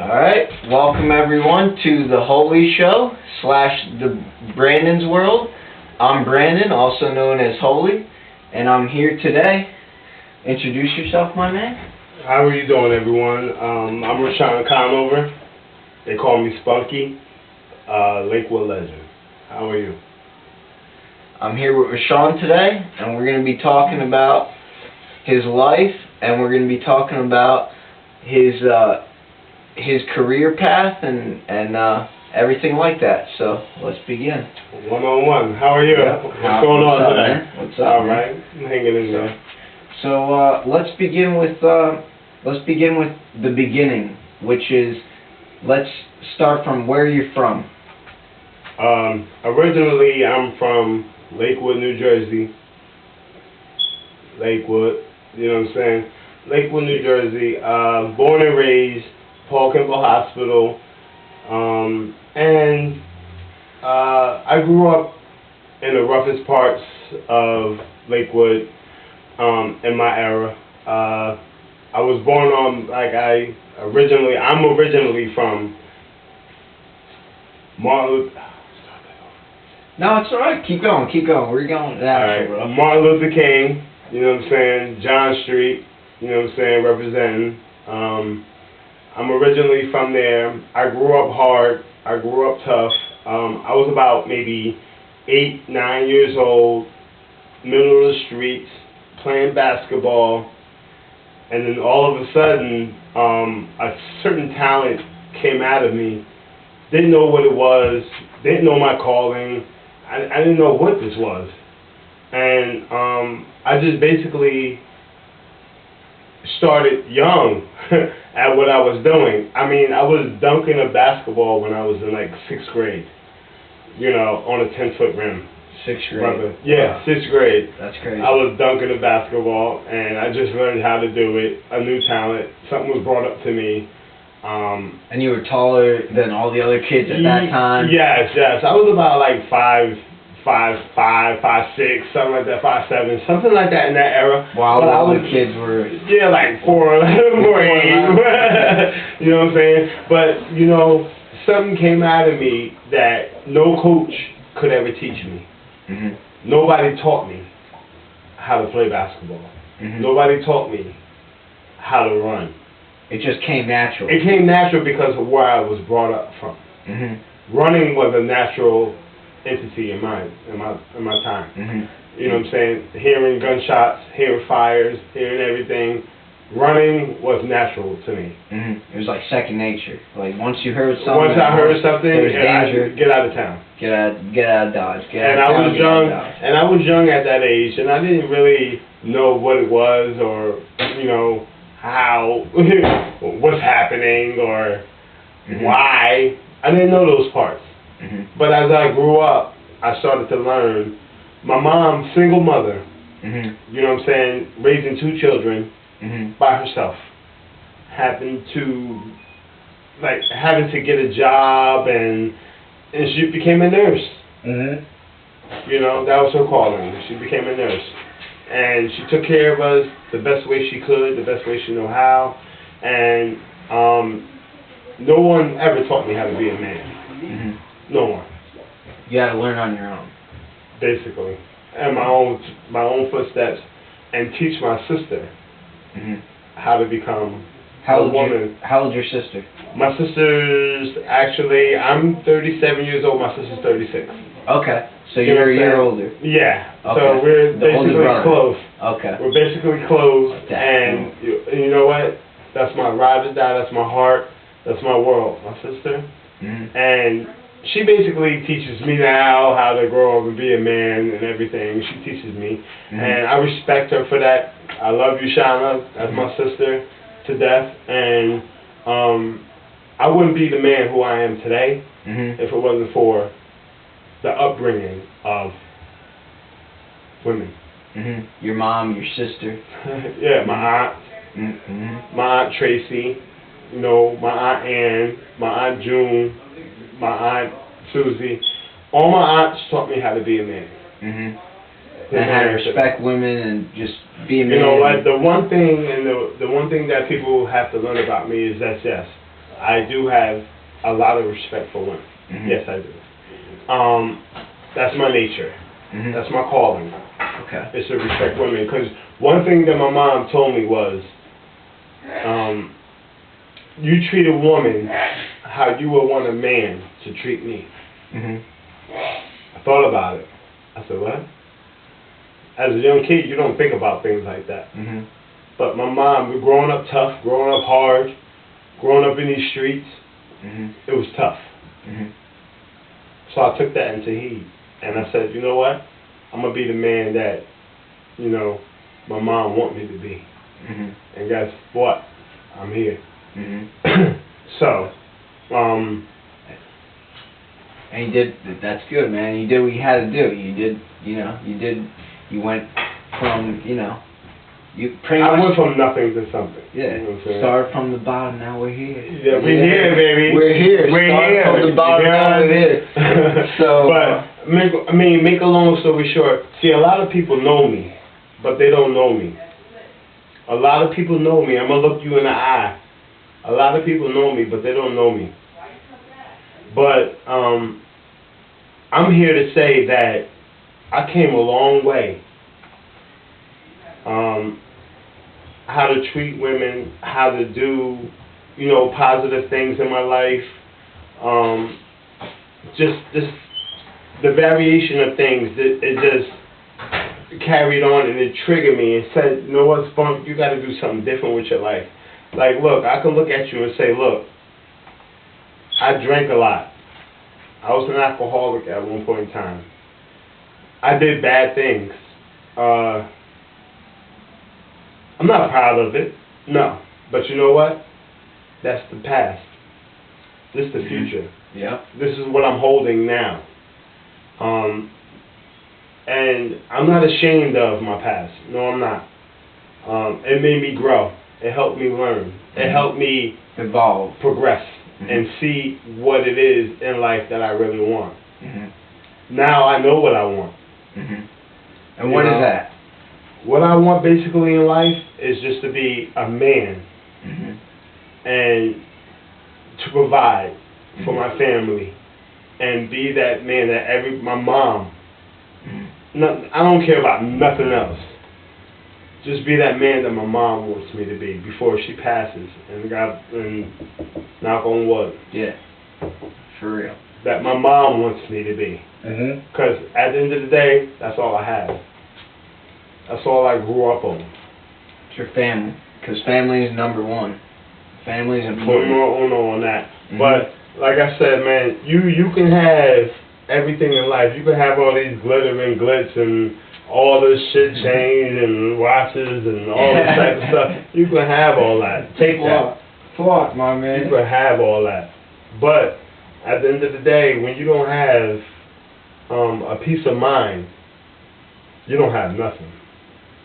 Alright, welcome everyone to the HoLy's show / the Brandon's World. I'm Brandon, also known as HoLy, and I'm here today. Introduce yourself, my man. How are you doing, everyone? I'm Ryshaun Conover. They call me Spunky, Lakewood legend. How are you? I'm here with Ryshaun today, and we're going to be talking about his life, and we're going to be talking about his career path and everything like that. So let's begin. One-on-one. How are you? Yep. What's going on today? Man? What's up? All man? right, I'm hanging in there. So let's begin with the beginning, which is let's start from where you're from. Originally, I'm from Lakewood, New Jersey. Lakewood, you know what I'm saying? Lakewood, New Jersey. Born and raised, Paul Kimball Hospital, and I grew up in the roughest parts of Lakewood in my era. I was born on, I'm originally from Martin Luther. No, it's alright. Keep going. We're going down, bro. Martin Luther King, you know what I'm saying? John Street, you know what I'm saying? Representing. I'm originally from there. I grew up hard. I grew up tough. I was about maybe 8, 9 years old, middle of the streets, playing basketball, and then all of a sudden, a certain talent came out of me. Didn't know what it was. Didn't know my calling. I didn't know what this was. And I just basically started young at what I was doing. I mean, I was dunking a basketball when I was in like 6th grade, you know, on a 10-foot rim. 6th grade? Brother. Yeah, 6th grade. That's crazy. I was dunking a basketball, and I just learned how to do it. A new talent. Something was brought up to me. And you were taller than all the other kids at that time? Yes. I was about like 5'5", 5'6", something like that, 5'7", something like that in that era. While the other kids were... Yeah, like 4'8". You know what I'm saying? But, you know, something came out of me that no coach could ever teach me. Mm-hmm. Nobody taught me how to play basketball. Mm-hmm. Nobody taught me how to run. It just came natural. It came natural because of where I was brought up from. Mm-hmm. Running was a natural entity in my time. Mm-hmm. You know what I'm saying? Hearing gunshots, hearing fires, hearing everything. Running was natural to me. Mm-hmm. It was like second nature. Like once you heard something. Once I heard something, danger. Get out of town. Get out of Dodge. I was young at that age, and I didn't really know what it was, or you know how what's happening, or mm-hmm. why. I didn't know those parts. Mm-hmm. But as I grew up, I started to learn. My mom, single mother, mm-hmm. you know what I'm saying, raising 2 children mm-hmm. by herself, having to get a job, and she became a nurse. Mm-hmm. You know, that was her calling. She became a nurse. And she took care of us the best way she could, the best way she knew how. And no one ever taught me how to be a man. Mm-hmm. No one. You had to learn on your own. Basically. And my own footsteps. And teach my sister mm-hmm. how to become a woman. How old's your sister? My sister's actually, I'm 37 years old, my sister's 36. Okay. So you're a year older. Yeah. Okay. So we're basically close. Okay. We're basically close. And you know what? That's my ride or die. That's my heart. That's my world. My sister. Mm-hmm. And she basically teaches me now how to grow up and be a man and everything. She teaches me. Mm-hmm. And I respect her for that. I love you, Shauna. That's mm-hmm. my sister to death. And I wouldn't be the man who I am today mm-hmm. if it wasn't for the upbringing of women. Mm-hmm. Your mom, your sister. Yeah, my aunt. Mm-hmm. My aunt Tracy. You know, my aunt Ann. My aunt June. My aunt Susie. All my aunts taught me how to be a man. Mm-hmm. And how to respect women and just be a man. You know, like the one thing that people have to learn about me is that yes, I do have a lot of respect for women. Mhm. Yes, I do. That's my nature. Mhm. That's my calling. Okay. Is to respect women. Because one thing that my mom told me was, you treat a woman how you would want a man to treat me. Mhm. I thought about it. I said, what? As a young kid, you don't think about things like that. Mhm. But my mom, growing up tough, growing up hard, growing up in these streets, Mhm. it was tough. Mhm. So I took that into heed. And I said, you know what? I'm going to be the man that, you know, my mom want me to be. Mhm. And guess what? I'm here. Mhm. So, and you did. That's good, man. You did what you had to do. You did. You went from. You pretty I much. went from nothing to something. Yeah. You know what I'm saying? Started from the bottom. Now we're here. Yeah, we're here, baby. We're here. We're Started here. from the bottom. Now we're here. So. But make a long story short. See, a lot of people know me, but they don't know me. A lot of people know me. I'm gonna look you in the eye. A lot of people know me, but they don't know me. But I'm here to say that I came a long way. How to treat women, how to do, positive things in my life. Just the variation of things that it just carried on, and it triggered me and said, you know what, Spunk, you got to do something different with your life. Like, look, I can look at you and say, look, I drank a lot. I was an alcoholic at one point in time. I did bad things. I'm not proud of it, no. But you know what? That's the past. This is the future. Yeah. This is what I'm holding now. And I'm not ashamed of my past. No, I'm not. It made me grow. It helped me learn. It helped me evolve, progress, and see what it is in life that I really want. Now I know what I want. And what is that? What I want basically in life is just to be a man and to provide for my family and be that man that my mom, I don't care about nothing else. Just be that man that my mom wants me to be before she passes, and knock on wood. Yeah, for real. That my mom wants me to be. Because at the end of the day, that's all I have. That's all I grew up on. It's your family. Because family is number one. Family is important. Put more on that. But, like I said, man, you can have everything in life. You can have all these glitter and glitz and all this shit chains and watches and all this type of stuff. You can have all that. Take that. Fuck, my man. You can have all that. But at the end of the day, when you don't have a peace of mind, you don't have nothing,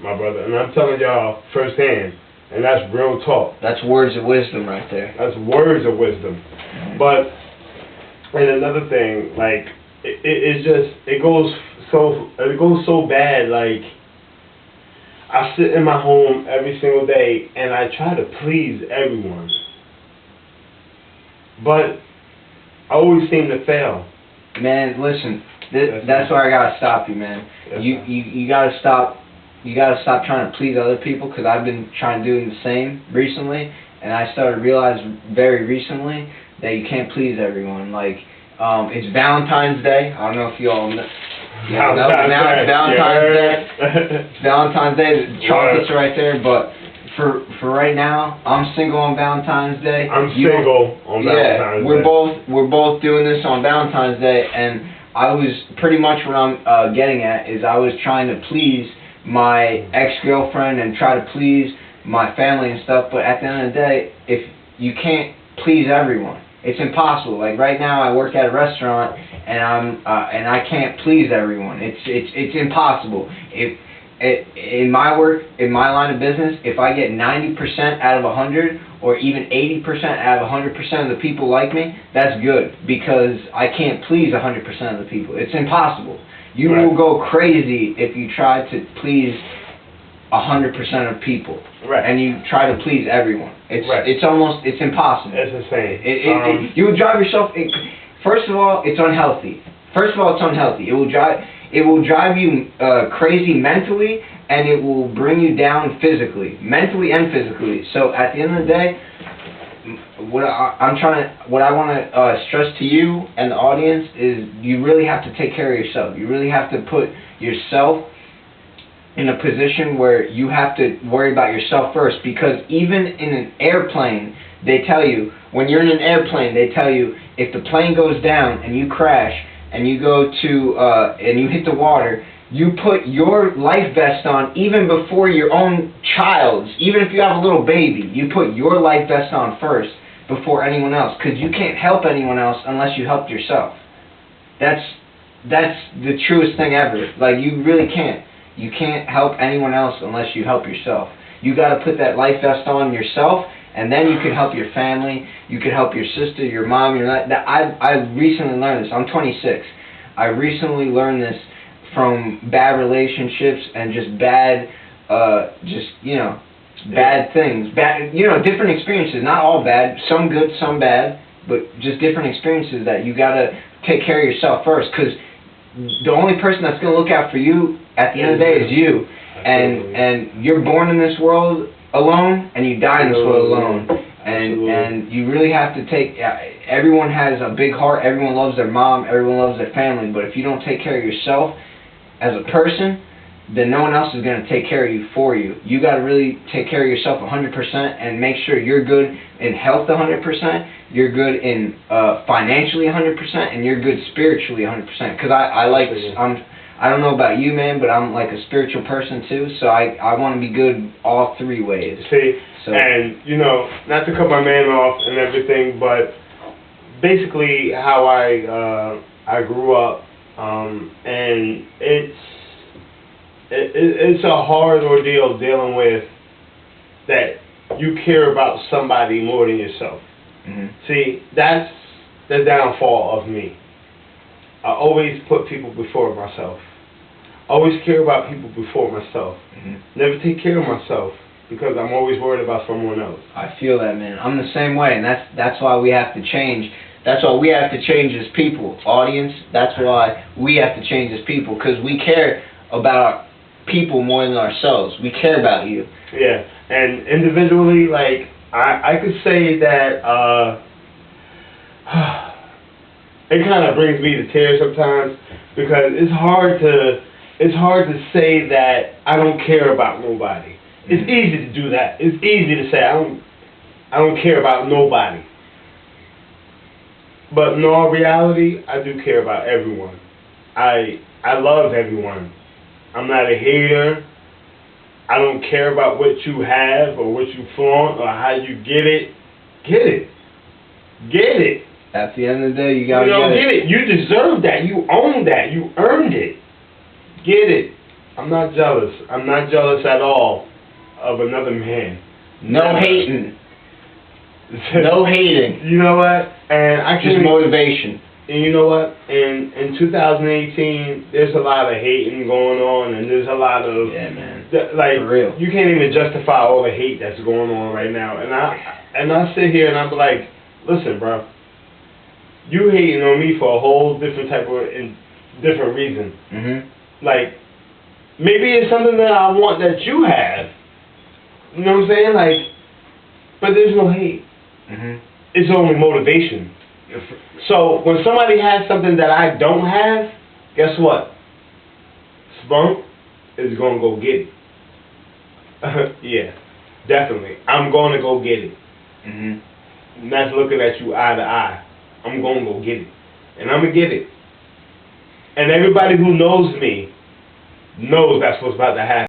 my brother. And I'm telling y'all firsthand, and that's real talk. That's words of wisdom right there. That's words of wisdom. But, and another thing, like, it goes so bad. Like, I sit in my home every single day and I try to please everyone, but I always seem to fail. Man, listen, that's where I gotta stop you, man. You gotta stop. You gotta stop trying to please other people, because I've been trying to do the same recently, and I started to realize very recently that you can't please everyone. Like, it's Valentine's Day. I don't know if you all know. Valentine's Day. It's Valentine's Day. The chocolates are right there, but for right now, I'm single on Valentine's Day. I'm single on Valentine's Day. We're both doing this on Valentine's Day, and I was pretty much what I'm getting at is I was trying to please my ex-girlfriend and try to please my family and stuff, but at the end of the day, if you can't please everyone, it's impossible. Like right now, I work at a restaurant, and I can't please everyone. It's impossible. In my work, in my line of business, if I get 90% out of 100, or even 80% out of 100% of the people like me, that's good, because I can't please 100% of the people. It's impossible. You will go crazy if you try to please 100% of people. Right. And you try to please everyone. It's impossible. It's insane. You would drive yourself. First of all, it's unhealthy. It will drive you crazy mentally, and it will bring you down physically, mentally and physically. So at the end of the day, what I want to stress to you and the audience is you really have to take care of yourself. You really have to put yourself in a position where you have to worry about yourself first, because even in an airplane, they tell you, when you're in an airplane, they tell you if the plane goes down and you crash and you go to and you hit the water, you put your life vest on even before your own child's. Even if you have a little baby, you put your life vest on first before anyone else, because you can't help anyone else unless you help yourself. That's the truest thing ever. Like, you really can't. You can't help anyone else unless you help yourself. You got to put that life vest on yourself, and then you can help your family. You can help your sister, your mom. I recently learned this. I'm 26. I recently learned this from bad relationships and just bad, bad things. Different experiences. Not all bad. Some good, some bad. But just different experiences that you got to take care of yourself first. Because the only person that's going to look out for you at the end of the day is you. And you're born in this world alone, and you die in this world alone. And you really have to take, everyone has a big heart, everyone loves their mom, everyone loves their family, but if you don't take care of yourself as a person, then no one else is going to take care of you for you. You got to really take care of yourself 100% and make sure you're good in health 100%, you're good in financially 100%, and you're good spiritually 100%. Because I don't know about you, man, but I'm like a spiritual person too, so I want to be good all three ways. See, and not to cut my man off and everything, but basically how I grew up, and it's a hard ordeal dealing with that you care about somebody more than yourself. Mm-hmm. See, that's the downfall of me. I always put people before myself. Always care about people before myself. Mm-hmm. Never take care of myself because I'm always worried about someone else. I feel that, man. I'm the same way, and that's why we have to change. That's why we have to change as people. Audience, that's why we have to change as people, because we care about people more than ourselves. We care about you. Yeah, and individually, like, I could say that it kind of brings me to tears sometimes, because it's hard to say that I don't care about nobody. Mm-hmm. It's easy to do that. It's easy to say I don't care about nobody. But in all reality, I do care about everyone. I love everyone. I'm not a hater. I don't care about what you have or what you flaunt or how you get it. Get it. Get it. At the end of the day, you gotta get it. You deserve that. You own that. You earned it. Get it. I'm not jealous. I'm not jealous at all of another man. No hating. No hating. You know what? And just motivation. And you know what? In 2018, there's a lot of hating going on, and there's a lot of for real. You can't even justify all the hate that's going on right now. And I sit here and I'm like, listen, bro, you hating on me for a whole different type of different reason. Mm-hmm. Like, maybe it's something that I want that you have. You know what I'm saying? Like, but there's no hate. Mm-hmm. It's only motivation. So when somebody has something that I don't have, guess what? Spunk is gonna go get it. Yeah, definitely. I'm gonna go get it. Mm-hmm. And that's looking at you eye to eye. I'm gonna go get it, and I'm gonna get it. And everybody who knows me knows that's what's about to happen.